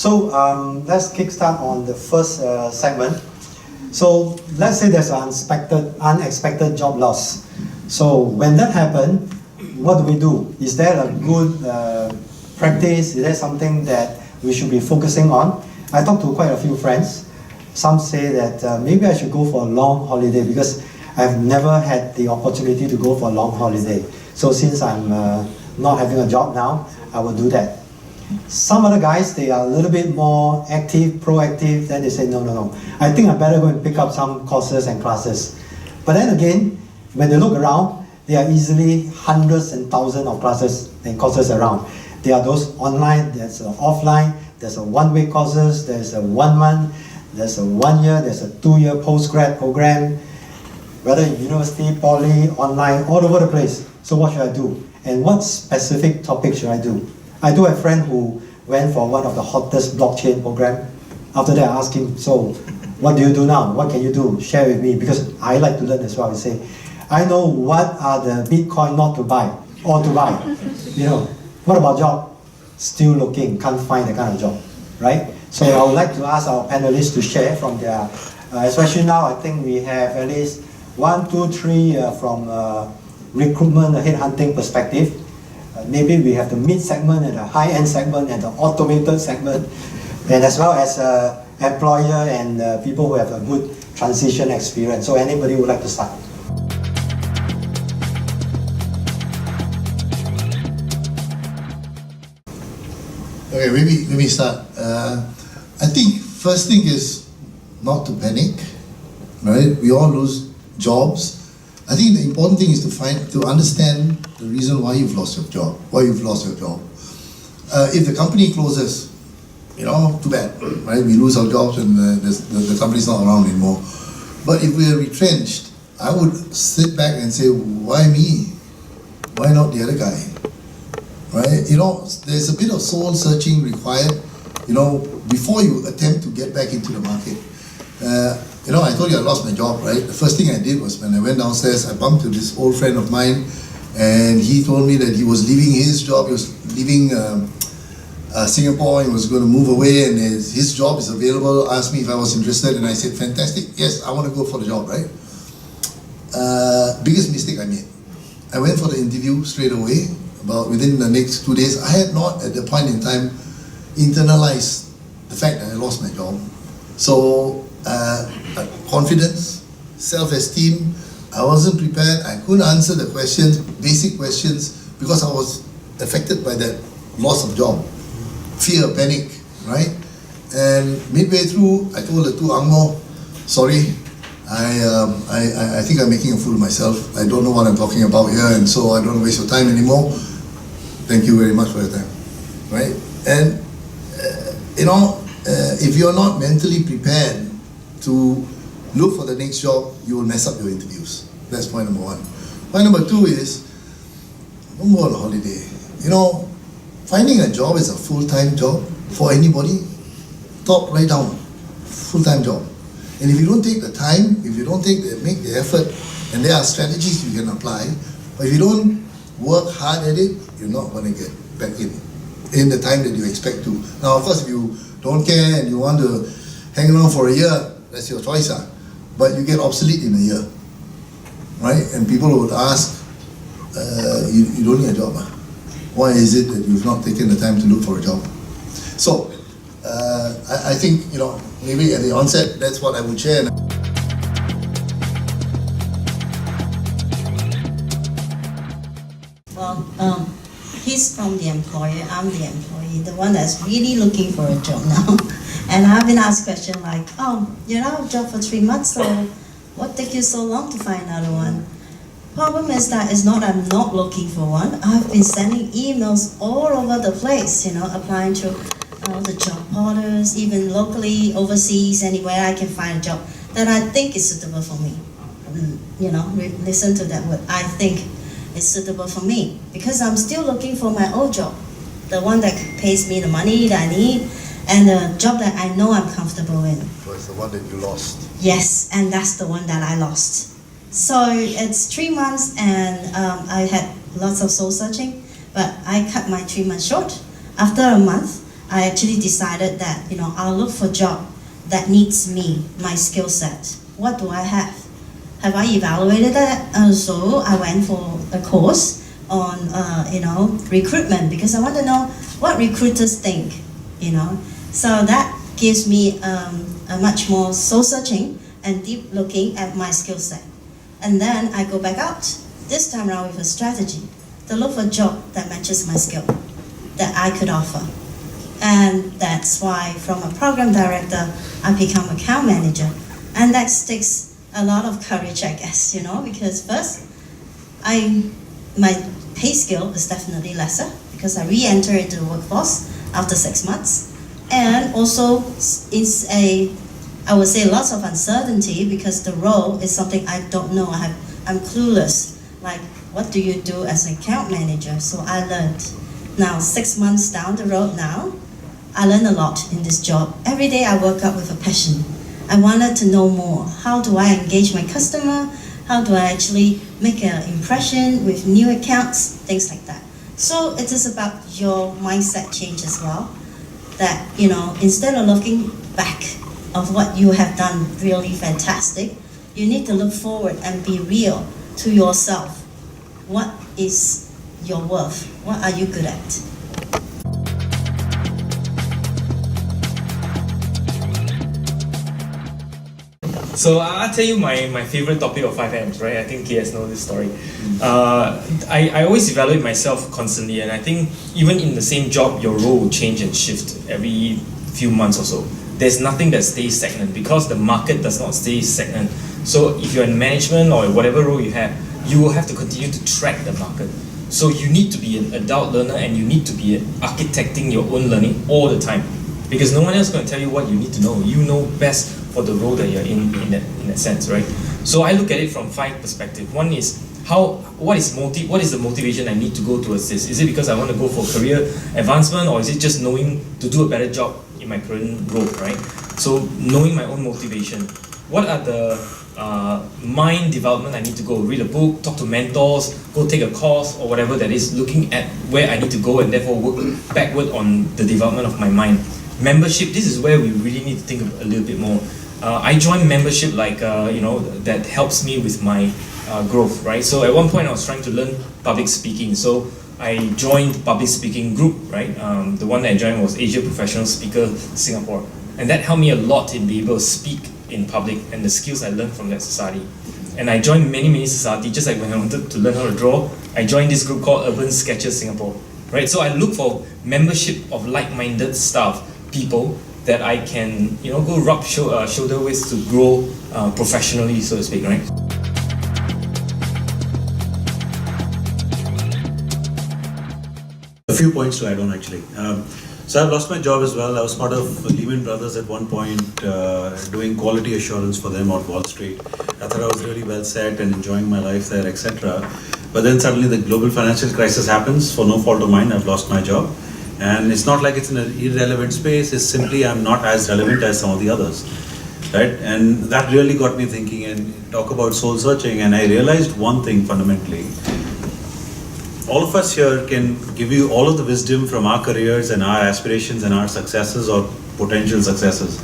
So let's kickstart on the first segment. So let's say there's an unexpected job loss. So when that happens, what do? Is there a good practice? Is there something that we should be focusing on? I talked to quite a few friends. Some say that maybe I should go for a long holiday because I've never had the opportunity to go for a long holiday. So since I'm not having a job now, I will do that. Some other guys, they are a little bit more active, proactive, then they say, no. I think I better go and pick up some courses and classes. But then again, when they look around, there are easily hundreds and thousands of classes and courses around. There are those online, there's offline, there's a one-week courses, there's a 1 month, there's a 1 year, there's a 2-year post-grad program, whether in university, poly, online, all over the place. So what should I do? And what specific topic should I do? I do have a friend who went for one of the hottest blockchain program. After that, I asked him, so what do you do now? What can you do? Share with me, because I like to learn as well. I say, I know what are the Bitcoin not to buy, or to buy. What about job? Still looking, can't find the kind of job, right? So I would like to ask our panelists to share from their, especially now, I think we have at least 1, 2, 3 from recruitment, headhunting perspective. Maybe we have the mid segment and the high-end segment and the automated segment, and as well as employer and people who have a good transition experience. So anybody would like to start? Okay, maybe let me start. I think first thing is not to panic, right? We all lose jobs. I think the important thing is to understand the reason why you've lost your job. If the company closes, too bad, right? We lose our jobs and the company's not around anymore. But if we are retrenched, I would sit back and say, why me? Why not the other guy? Right? There's a bit of soul searching required, before you attempt to get back into the market. I told you I lost my job, right? The first thing I did was when I went downstairs, I bumped into this old friend of mine, and he told me that he was leaving his job. He was leaving Singapore. He was going to move away, and his job is available. Asked me if I was interested, and I said, fantastic, yes, I want to go for the job, right? Biggest mistake I made. I went for the interview straight away. About within the next 2 days, I had not at the point in time internalized the fact that I lost my job. So confidence, self-esteem, I wasn't prepared. I couldn't answer the questions, basic questions, because I was affected by that loss of job. Fear, panic, right? And midway through, I told the two Angmo, sorry, I think I'm making a fool of myself. I don't know what I'm talking about here, and so I don't waste your time anymore. Thank you very much for your time, right? And if you're not mentally prepared to look for the next job, you will mess up your interviews. That's point number 1. Point number 2 is, don't go on a holiday. Finding a job is a full-time job for anybody. Top right down, full-time job. And if you don't take the time, if you don't make the effort, and there are strategies you can apply, but if you don't work hard at it, you're not going to get back in the time that you expect to. Now, of course, if you don't care and you want to hang around for a year, that's your choice. But you get obsolete in a year, right? And people would ask, you don't need a job. Why is it that you've not taken the time to look for a job? So, I think, maybe at the onset, that's what I would share. Well, he's from the employer, I'm the employee, the one that's really looking for a job now. And I've been asked questions like, you're out of job for 3 months, so what took you so long to find another one? Problem is that it's not I'm not looking for one. I've been sending emails all over the place, applying to the job portals, even locally, overseas, anywhere I can find a job that I think is suitable for me. Listen to that word, I think is suitable for me, because I'm still looking for my old job, the one that pays me the money that I need, and the job that I know I'm comfortable in. So it's the one that you lost. Yes, and that's the one that I lost. So it's 3 months, and I had lots of soul searching, but I cut my 3 months short. After a month, I actually decided that, I'll look for a job that needs me, my skill set. What do I have? Have I evaluated that? So I went for a course on, recruitment, because I want to know what recruiters think, So that gives me a much more soul searching and deep looking at my skill set. And then I go back out, this time around with a strategy to look for a job that matches my skill, that I could offer. And that's why from a program director, I become account manager. And that takes a lot of courage, I guess, because first, my pay scale is definitely lesser because I re-enter into the workforce after 6 months. And also, it's I would say lots of uncertainty because the role is something I don't know. I'm clueless. Like, what do you do as an account manager? So I learned. Now, 6 months down the road now, I learned a lot in this job. Every day I woke up with a passion. I wanted to know more. How do I engage my customer? How do I actually make an impression with new accounts? Things like that. So it is about your mindset change as well. That, instead of looking back of what you have done really fantastic, you need to look forward and be real to yourself. What is your worth? What are you good at? So I'll tell you my favorite topic of 5Ms, right? I think KS knows this story. I always evaluate myself constantly, and I think even in the same job, your role will change and shift every few months or so. There's nothing that stays stagnant because the market does not stay stagnant. So if you're in management or whatever role you will have to continue to track the market. So you need to be an adult learner and you need to be architecting your own learning all the time, because no one else is going to tell you what you need to know. You know best for the role that you're in that sense, right? So I look at it from 5 perspectives. One is what is the motivation I need to go towards this? Is it because I want to go for career advancement, or is it just knowing to do a better job in my current role, right? So knowing my own motivation. What are the mind development I need to go? Read a book, talk to mentors, go take a course or whatever that is, looking at where I need to go and therefore work backward on the development of my mind. Membership, this is where we really need to think a little bit more. I joined membership that helps me with my growth, right? So at one point I was trying to learn public speaking. So I joined public speaking group, right? The one that I joined was Asia Professional Speaker Singapore. And that helped me a lot in being able to speak in public and the skills I learned from that society. And I joined many societies, just like when I wanted to learn how to draw, I joined this group called Urban Sketchers Singapore, right? So I look for membership of like-minded people that I can, go rub shoulder with to grow professionally, so to speak, right? A few points to add on actually. So I've lost my job as well. I was part of Lehman Brothers at one point, doing quality assurance for them on Wall Street. I thought I was really well set and enjoying my life there, etc. But then suddenly the global financial crisis happens for no fault of mine. I've lost my job. And it's not like it's in an irrelevant space, it's simply I'm not as relevant as some of the others, right? And that really got me thinking and talk about soul searching, and I realized one thing fundamentally. All of us here can give you all of the wisdom from our careers and our aspirations and our successes or potential successes.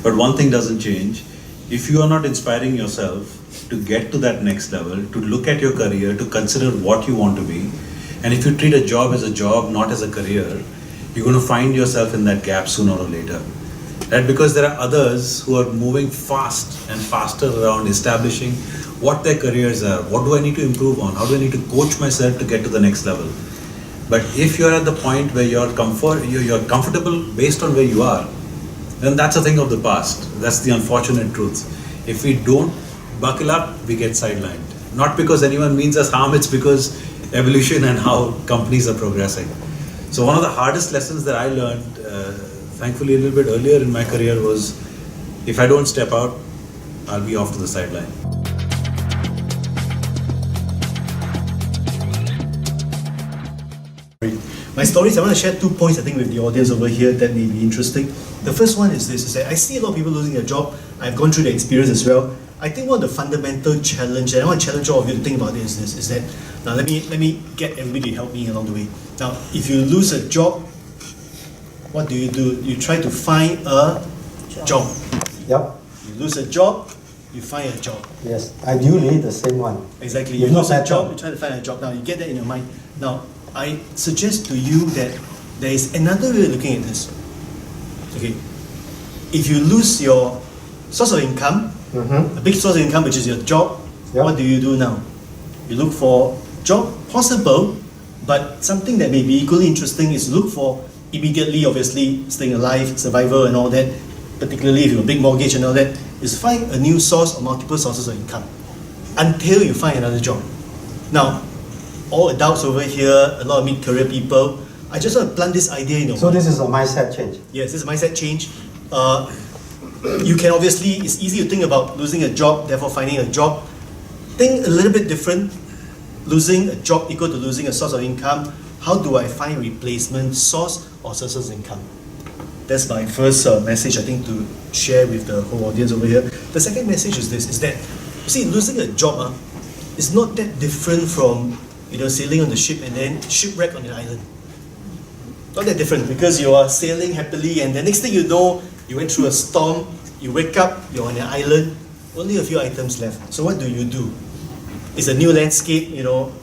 But one thing doesn't change. If you are not inspiring yourself to get to that next level, to look at your career, to consider what you want to be, and if you treat a job as a job, not as a career, you're going to find yourself in that gap sooner or later. Right? Because there are others who are moving fast and faster around establishing what their careers are, what do I need to improve on, how do I need to coach myself to get to the next level. But if you're at the point where you're comfortable based on where you are, then that's a thing of the past. That's the unfortunate truth. If we don't buckle up, we get sidelined. Not because anyone means us harm, it's because evolution and how companies are progressing. So one of the hardest lessons that I learned, thankfully a little bit earlier in my career, was if I don't step out, I'll be off to the sideline. My stories, I want to share 2 points I think with the audience over here that may be interesting. The first one is this, is that I see a lot of people losing their job. I've gone through the experience as well. I think one of the fundamental challenge, and I want to challenge all of you to think about this, is that, now let me get everybody to help me along the way. Now, if you lose a job, what do? You try to find a job. Yep. You lose a job, you find a job. Yes. Ideally, the same one. Exactly. If You not lose a better. job, you try to find a job. Now you get that in your mind. Now I suggest to you that there is another way of looking at this. Okay. If you lose your source of income, Mm-hmm. a big source of income, which is your job, Yep. what do you do now? You look for job possible, but something that may be equally interesting is look for immediately, obviously, staying alive, survival and all that, particularly if you have a big mortgage and all that, is find a new source or multiple sources of income until you find another job. Now, all adults over here, a lot of mid-career people, I just want to plant this idea in your So mind. this is a mindset change. Yes, this is a mindset change. You can obviously, it's easy to think about losing a job, therefore finding a job. Think a little bit different. Losing a job equal to losing a source of income. How do I find replacement source or sources of income? That's my first message, I think, to share with the whole audience over here. The second message is this, is that, you see, losing a job is not that different from, sailing on the ship and then shipwreck on an island. Not that different, because you are sailing happily and the next thing you know, you went through a storm, you wake up, you're on an island, only a few items left. So what do? It's a new landscape,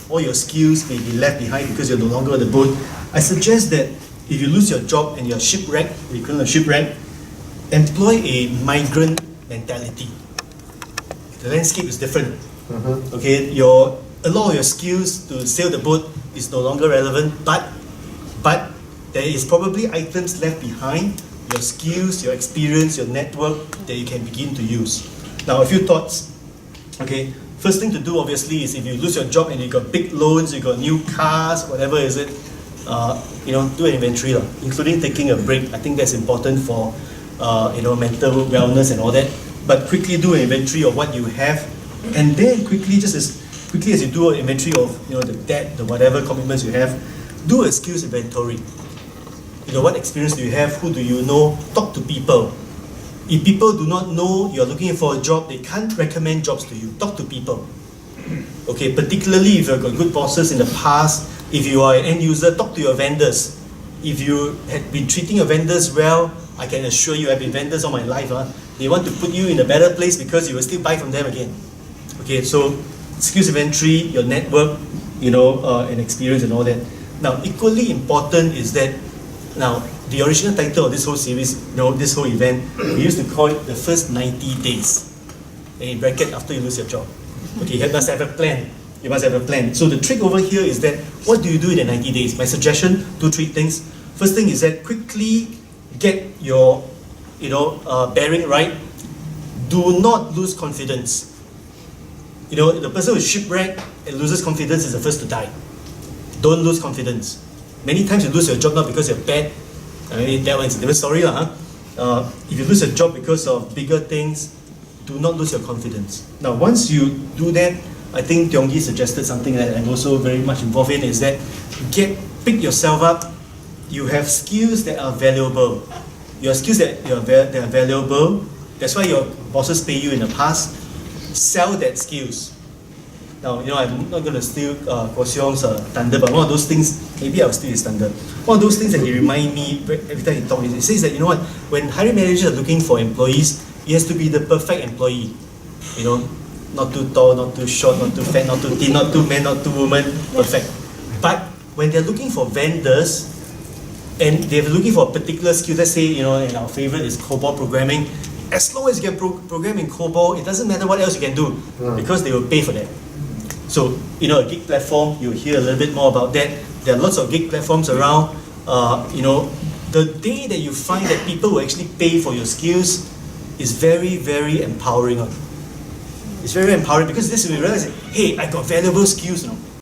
all your skills may be left behind because you're no longer on the boat. I suggest that if you lose your job and you're shipwrecked, the equivalent of shipwreck, employ a migrant mentality. The landscape is different. Mm-hmm. Okay, a lot of your skills to sail the boat is no longer relevant, but there is probably items left behind, your skills, your experience, your network that you can begin to use. Now, a few thoughts. Okay, first thing to do obviously is if you lose your job and you got big loans, you got new cars, whatever is it, do an inventory, including taking a break. I think that's important for mental wellness and all that. But quickly do an inventory of what you have, and then just as quickly as you do an inventory of the debt, the whatever commitments you have, do a skills inventory. What experience do you have? Who do you know? Talk to people. If people do not know you're looking for a job, they can't recommend jobs to you. Talk to people. Okay, particularly if you've got good bosses in the past, if you are an end user, talk to your vendors. If you had been treating your vendors well, I can assure you, I've been vendors all my life. They want to put you in a better place because you will still buy from them again. Okay, so skills inventory, your network, and experience and all that. Now, equally important is that the original title of this whole series, this whole event, we used to call it the first 90 days. And in bracket, after you lose your job. Okay, you must have a plan. You must have a plan. So the trick over here is that, what do you do in the 90 days? My suggestion, 2-3 things. First thing is that quickly get your, bearing right. Do not lose confidence. The person who is shipwrecked and loses confidence is the first to die. Don't lose confidence. Many times you lose your job not because you're bad. That one's a different story. If you lose your job because of bigger things, do not lose your confidence. Now, once you do that, I think Tiong Yi suggested something that I'm also very much involved in, is that pick yourself up. You have skills that are valuable. Your skills that are valuable. That's why your bosses pay you in the past. Sell that skills. Now, I'm not going to steal Koh Siong's thunder, but one of those things, maybe I'll steal his thunder. One of those things that he reminds me every time he talks, he says that, when hiring managers are looking for employees, he has to be the perfect employee. Not too tall, not too short, not too fat, not too thin, not too man, not too woman, perfect. But when they're looking for vendors, and they're looking for a particular skill, let's say, and our favorite is COBOL programming, as long as you can program in COBOL, it doesn't matter what else you can do, because they will pay for that. So, a gig platform, you'll hear a little bit more about that. There are lots of gig platforms around. The day that you find that people will actually pay for your skills is very, very empowering. It's very empowering because this will realize, hey, I got valuable skills.